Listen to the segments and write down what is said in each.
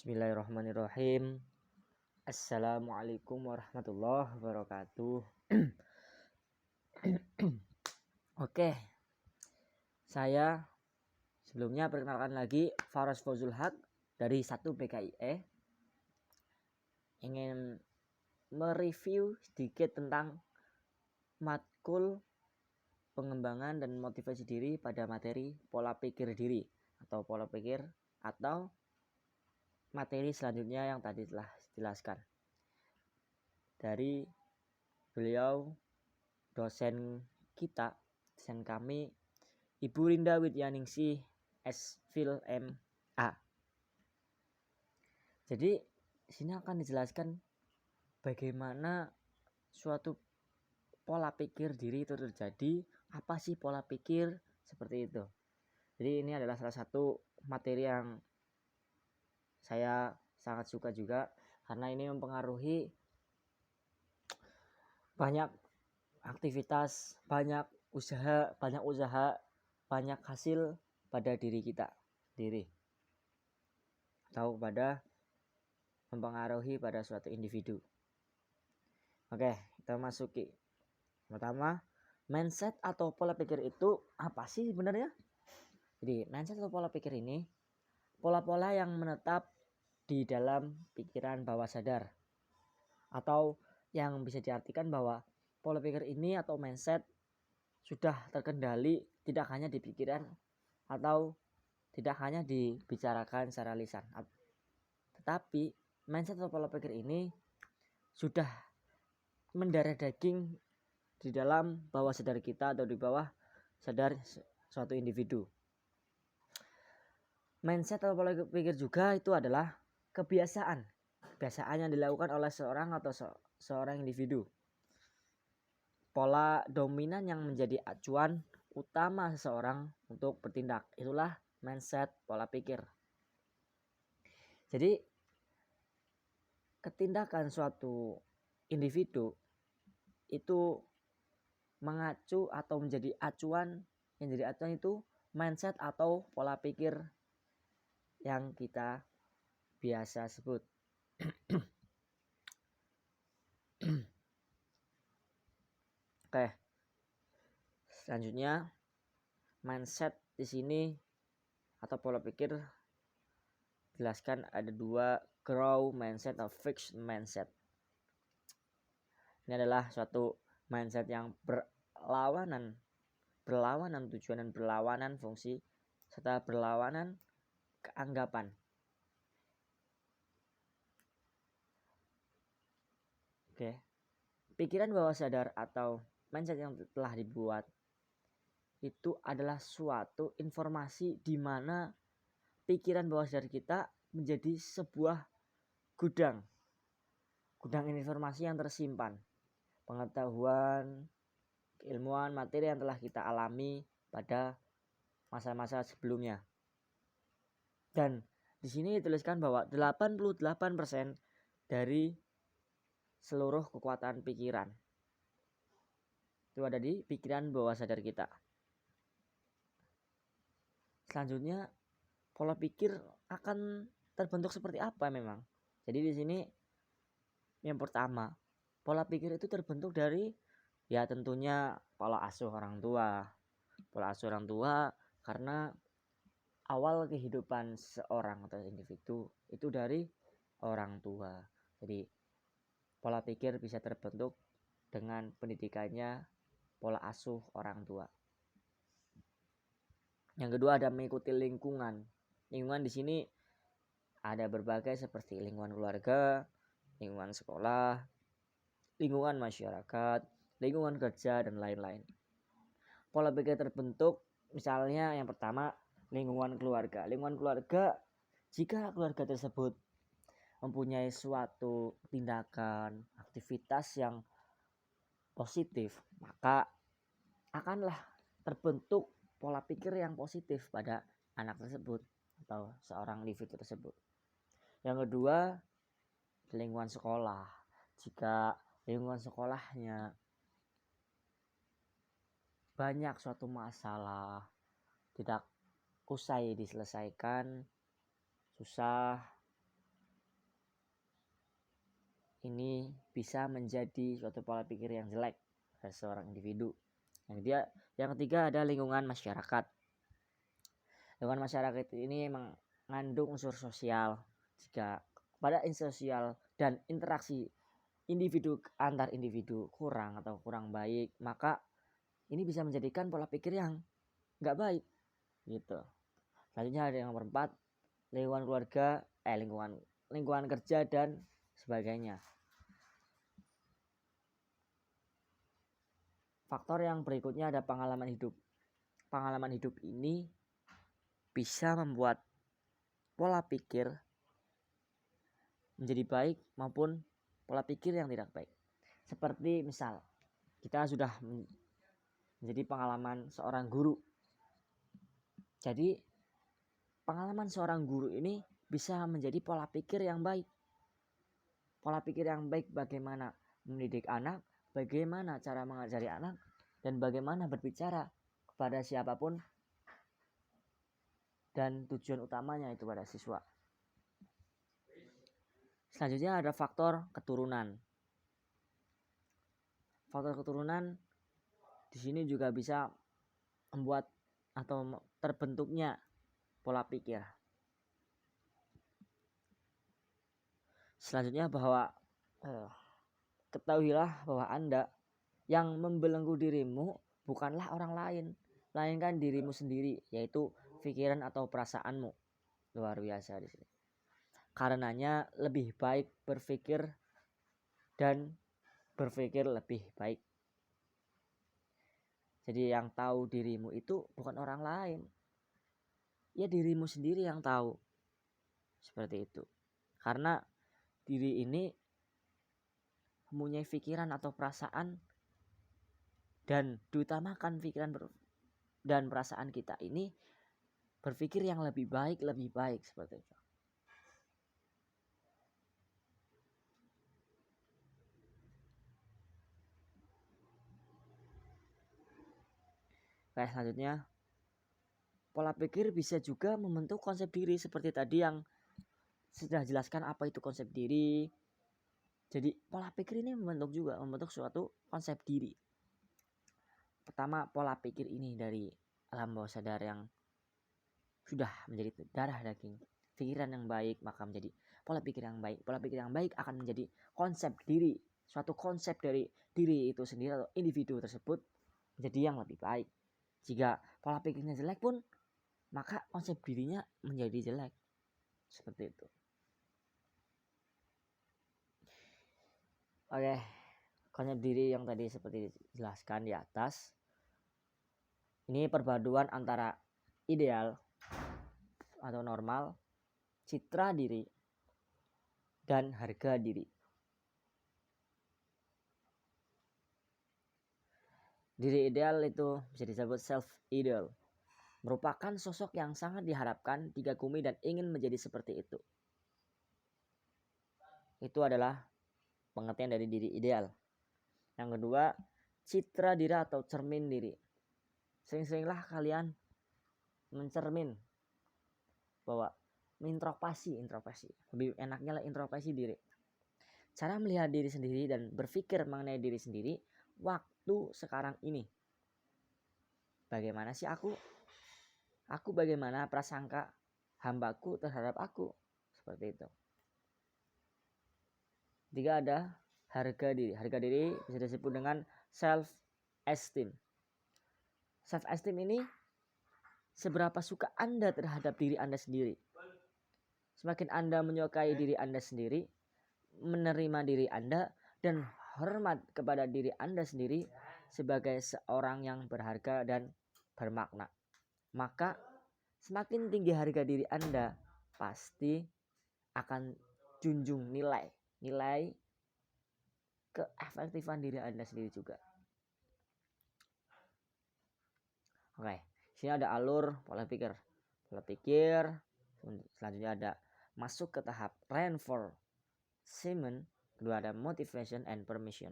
Bismillahirrahmanirrahim. Assalamualaikum warahmatullahi wabarakatuh. Oke, saya sebelumnya perkenalkan lagi Faras Fozul Haq dari 1 PKIE. Ingin mereview sedikit tentang matkul pengembangan dan motivasi diri pada materi pola pikir diri atau pola pikir atau materi selanjutnya yang tadi telah dijelaskan dari beliau dosen kami Ibu Rinda Widyaningsih S.Phil M.A. Jadi sini akan dijelaskan bagaimana suatu pola pikir diri itu terjadi, apa sih pola pikir seperti itu. Jadi ini adalah salah satu materi yang saya sangat suka juga karena ini mempengaruhi banyak aktivitas, banyak usaha, banyak hasil pada diri kita sendiri atau pada mempengaruhi pada suatu individu. Oke, kita masuki. Pertama, mindset atau pola pikir itu apa sih sebenarnya? Jadi, mindset atau pola pikir ini pola-pola yang menetap di dalam pikiran bawah sadar, atau yang bisa diartikan bahwa pola pikir ini atau mindset sudah terkendali tidak hanya di pikiran atau tidak hanya dibicarakan secara lisan, tetapi mindset atau pola pikir ini sudah mendarah daging di dalam bawah sadar kita atau di bawah sadar suatu individu. Mindset atau pola pikir juga itu adalah kebiasaan yang dilakukan oleh seorang atau seorang individu. Pola dominan yang menjadi acuan utama seseorang untuk bertindak, itulah mindset pola pikir. Jadi ketindakan suatu individu itu mengacu atau menjadi acuan, yang jadi acuan itu mindset atau pola pikir yang kita biasa sebut. Oke. Selanjutnya, mindset di sini atau pola pikir jelaskan ada 2, grow mindset atau fixed mindset. Ini adalah suatu mindset yang berlawanan tujuan dan berlawanan fungsi serta berlawanan keanggapan. Oke. Pikiran bawah sadar atau mindset yang telah dibuat itu adalah suatu informasi di mana pikiran bawah sadar kita menjadi sebuah gudang informasi yang tersimpan, pengetahuan, keilmuan, materi yang telah kita alami pada masa-masa sebelumnya. Dan di sini dituliskan bahwa 88% dari seluruh kekuatan pikiran itu ada di pikiran bawah sadar kita. Selanjutnya, pola pikir akan terbentuk seperti apa memang? Jadi di sini yang pertama, pola pikir itu terbentuk dari tentunya pola asuh orang tua. Pola asuh orang tua karena awal kehidupan seorang atau individu itu dari orang tua. Jadi pola pikir bisa terbentuk dengan pendidikannya pola asuh orang tua. Yang kedua ada mengikuti lingkungan. Lingkungan di sini ada berbagai seperti lingkungan keluarga, lingkungan sekolah, lingkungan masyarakat, lingkungan kerja, dan lain-lain. Pola pikir terbentuk misalnya yang pertama lingkungan keluarga. Lingkungan keluarga, jika keluarga tersebut mempunyai suatu tindakan, aktivitas yang positif, maka akanlah terbentuk pola pikir yang positif pada anak tersebut atau seorang individu tersebut. Yang kedua, lingkungan sekolah. Jika lingkungan sekolahnya banyak suatu masalah tidak usai diselesaikan, susah, ini bisa menjadi suatu pola pikir yang jelek pada seorang individu. Yang ketiga ada lingkungan masyarakat. Lingkungan masyarakat ini mengandung unsur sosial. Jika pada sosial dan interaksi individu antar individu kurang atau kurang baik, maka ini bisa menjadikan pola pikir yang nggak baik gitu. Selanjutnya ada yang keempat, lingkungan keluarga, lingkungan kerja dan sebagainya. Faktor yang berikutnya ada pengalaman hidup. Pengalaman hidup ini bisa membuat pola pikir menjadi baik maupun pola pikir yang tidak baik. Seperti misal kita sudah menjadi pengalaman seorang guru. Jadi pengalaman seorang guru ini bisa menjadi pola pikir yang baik. Pola pikir yang baik bagaimana mendidik anak, bagaimana cara mengajari anak, dan bagaimana berbicara kepada siapapun dan tujuan utamanya itu pada siswa. Selanjutnya ada faktor keturunan. Faktor keturunan di sini juga bisa membuat atau terbentuknya pola pikir. Selanjutnya bahwa ketahuilah bahwa Anda yang membelenggu dirimu bukanlah orang lain, melainkan dirimu sendiri, yaitu pikiran atau perasaanmu. Luar biasa di sini. Karenanya lebih baik berpikir dan berpikir lebih baik. Jadi yang tahu dirimu itu bukan orang lain, ya dirimu sendiri yang tahu. Seperti itu. Karena diri ini mempunyai pikiran atau perasaan, dan diutamakan pikiran dan perasaan kita ini berpikir yang lebih baik seperti itu. Oke, selanjutnya pola pikir bisa juga membentuk konsep diri seperti tadi yang sudah jelaskan apa itu konsep diri. Jadi pola pikir ini membentuk suatu konsep diri. Pertama, pola pikir ini dari alam bawah sadar yang sudah menjadi darah daging. Pikiran yang baik maka menjadi pola pikir yang baik. Pola pikir yang baik akan menjadi konsep diri. Suatu konsep dari diri itu sendiri atau individu tersebut menjadi yang lebih baik. Jika pola pikirnya jelek pun, maka konsep dirinya menjadi jelek. Seperti itu. Oke, konsep diri yang tadi seperti dijelaskan di atas. Ini perpaduan antara ideal atau normal, citra diri, dan harga diri. Diri ideal itu bisa disebut self-ideal. Merupakan sosok yang sangat diharapkan, dikagumi, dan ingin menjadi seperti itu. Itu adalah pengertian dari diri ideal. Yang kedua, citra diri atau cermin diri. Sering-seringlah kalian mencermin bahwa introspeksi. Lebih enaknya lah introspeksi diri. Cara melihat diri sendiri dan berpikir mengenai diri sendiri waktu sekarang ini. Bagaimana sih aku? Aku bagaimana prasangka hambaku terhadap aku? Seperti itu. Tiga ada harga diri. Harga diri bisa disebut dengan self-esteem. Self-esteem ini seberapa suka Anda terhadap diri Anda sendiri. Semakin Anda menyukai diri Anda sendiri, menerima diri Anda, dan hormat kepada diri Anda sendiri sebagai seorang yang berharga dan bermakna, maka semakin tinggi harga diri Anda, pasti akan junjung nilai keefektifan diri Anda sendiri juga. Oke, sini ada alur pola pikir. Selanjutnya ada masuk ke tahap reinforcement. Kedua ada motivation and permission.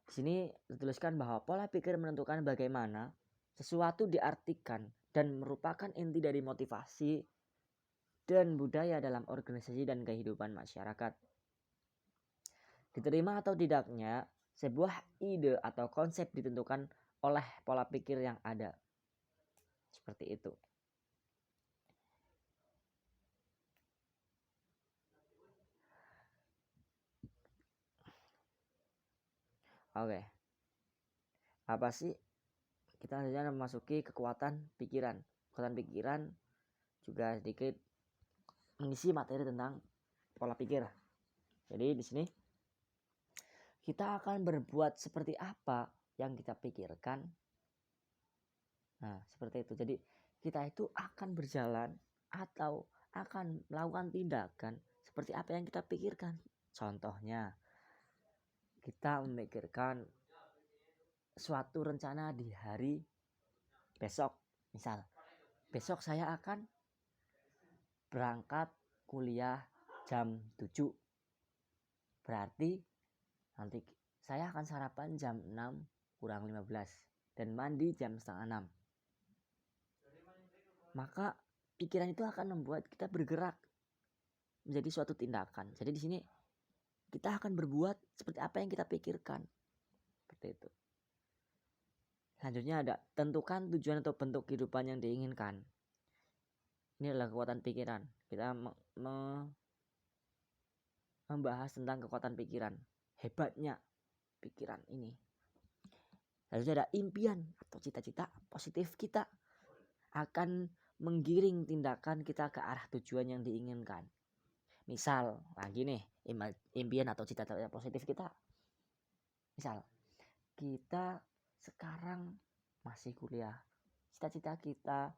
Di sini dituliskan bahwa pola pikir menentukan bagaimana sesuatu diartikan dan merupakan inti dari motivasi dan budaya dalam organisasi dan kehidupan masyarakat. Diterima atau tidaknya sebuah ide atau konsep ditentukan oleh pola pikir yang ada. Seperti itu. Oke. Apa sih? Kita selanjutnya memasuki kekuatan pikiran. Kekuatan pikiran juga sedikit mengisi materi tentang pola pikir. Jadi di sini kita akan berbuat seperti apa yang kita pikirkan. Nah, seperti itu. Jadi kita itu akan berjalan atau akan melakukan tindakan seperti apa yang kita pikirkan. Contohnya, kita memikirkan suatu rencana di hari besok. Misal, besok saya akan berangkat kuliah jam 7. Berarti nanti saya akan sarapan jam 6 kurang 15 dan mandi jam setengah 6. Maka pikiran itu akan membuat kita bergerak menjadi suatu tindakan. Jadi di sini kita akan berbuat seperti apa yang kita pikirkan. Seperti itu. Selanjutnya ada tentukan tujuan atau bentuk kehidupan yang diinginkan. Ini adalah kekuatan pikiran. Kita membahas tentang kekuatan pikiran. Hebatnya pikiran ini. Selanjutnya ada impian atau cita-cita positif kita akan menggiring tindakan kita ke arah tujuan yang diinginkan. Misal lagi nih impian atau cita-cita positif kita. Misal kita sekarang masih kuliah. Cita-cita kita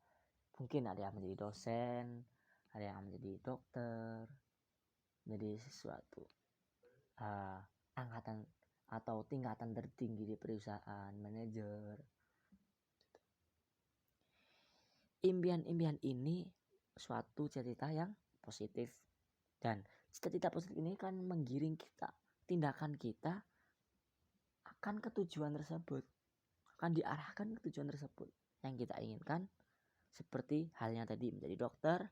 mungkin ada yang menjadi dosen, ada yang menjadi dokter, menjadi sesuatu angkatan atau tingkatan tertinggi di perusahaan, manajer. Impian-impian ini suatu cita-cita yang positif, dan cita-cita positif ini kan menggiring kita, tindakan kita akan ke tujuan tersebut, akan diarahkan ke tujuan tersebut yang kita inginkan, seperti halnya tadi menjadi dokter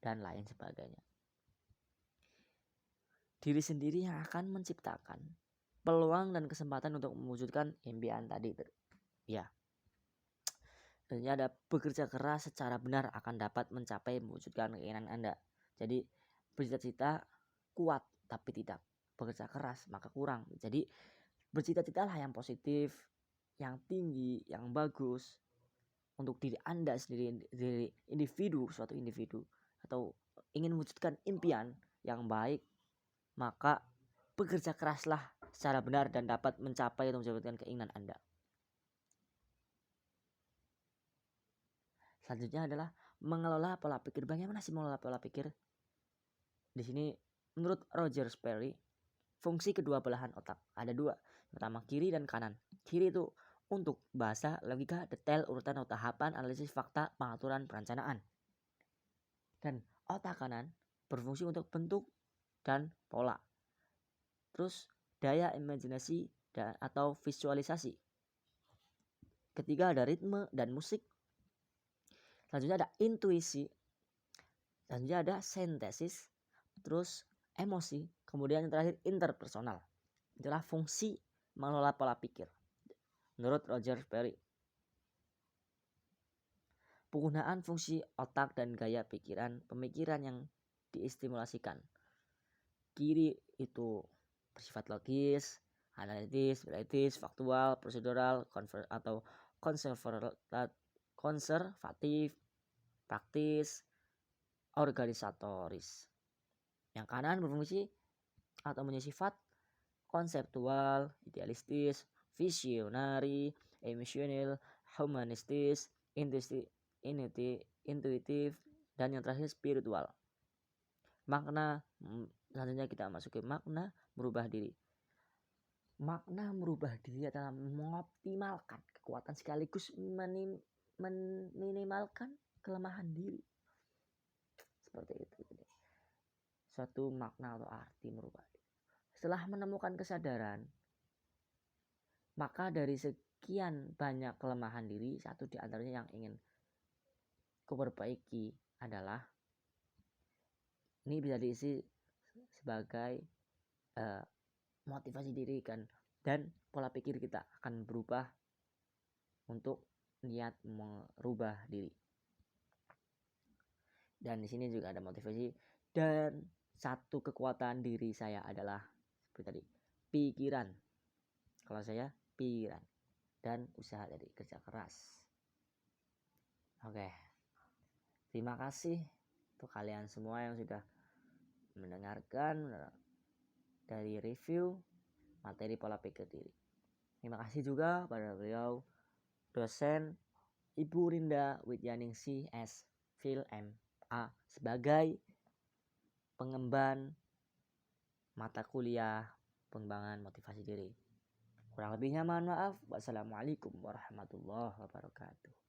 dan lain sebagainya. Diri sendiri yang akan menciptakan peluang dan kesempatan untuk mewujudkan impian tadi. Ya. Dan ada bekerja keras secara benar akan dapat mencapai mewujudkan keinginan Anda. Jadi bercita-cita kuat tapi tidak bekerja keras maka kurang. Jadi bercita-citalah yang positif, yang tinggi, yang bagus untuk diri Anda sendiri, diri individu, suatu individu, atau ingin mewujudkan impian yang baik, maka bekerja keraslah secara benar dan dapat mencapai atau mewujudkan keinginan Anda. Selanjutnya adalah mengelola pola pikir. Bagaimana sih mengelola pola pikir? Di sini menurut Roger Sperry, fungsi kedua belahan otak ada dua. Pertama kiri dan kanan. Kiri itu untuk bahasa, logika, detail, urutan atau tahapan, analisis fakta, pengaturan, perencanaan. Dan otak kanan berfungsi untuk bentuk dan pola. Terus daya imajinasi atau visualisasi. Ketiga ada ritme dan musik. Selanjutnya ada intuisi. Selanjutnya ada sintesis. Terus emosi. Kemudian yang terakhir interpersonal. Itulah fungsi mengelola pola pikir menurut Roger Sperry. Penggunaan fungsi otak dan gaya pemikiran yang diistimulasikan. Kiri itu bersifat logis, analitis, faktual, prosedural, atau konservatif, praktis, organisatoris. Yang kanan berfungsi atau punya sifat konseptual, idealistis, visionari, emosional, humanistis, intuitif, dan yang terakhir spiritual. Makna selanjutnya kita masuki makna merubah diri. Makna merubah diri adalah mengoptimalkan kekuatan sekaligus meminimalkan kelemahan diri. Seperti itu. Suatu makna atau arti merubah diri. Setelah menemukan kesadaran, maka dari sekian banyak kelemahan diri, satu di antaranya yang ingin kuperbaiki adalah, ini bisa diisi sebagai motivasi diri kan, dan pola pikir kita akan berubah untuk niat merubah diri. Dan di sini juga ada motivasi, dan satu kekuatan diri saya adalah seperti tadi, pikiran. Kalau saya pikiran dan usaha dari kerja keras. Oke. Terima kasih untuk kalian semua yang sudah mendengarkan dari review materi pola pikir diri. Terima kasih juga pada beliau dosen Ibu Rinda Widyaningsih S.Phil M.A. sebagai pengemban mata kuliah pengembangan motivasi diri. Kurang lebihnya mohon maaf. Wassalamualaikum warahmatullahi wabarakatuh.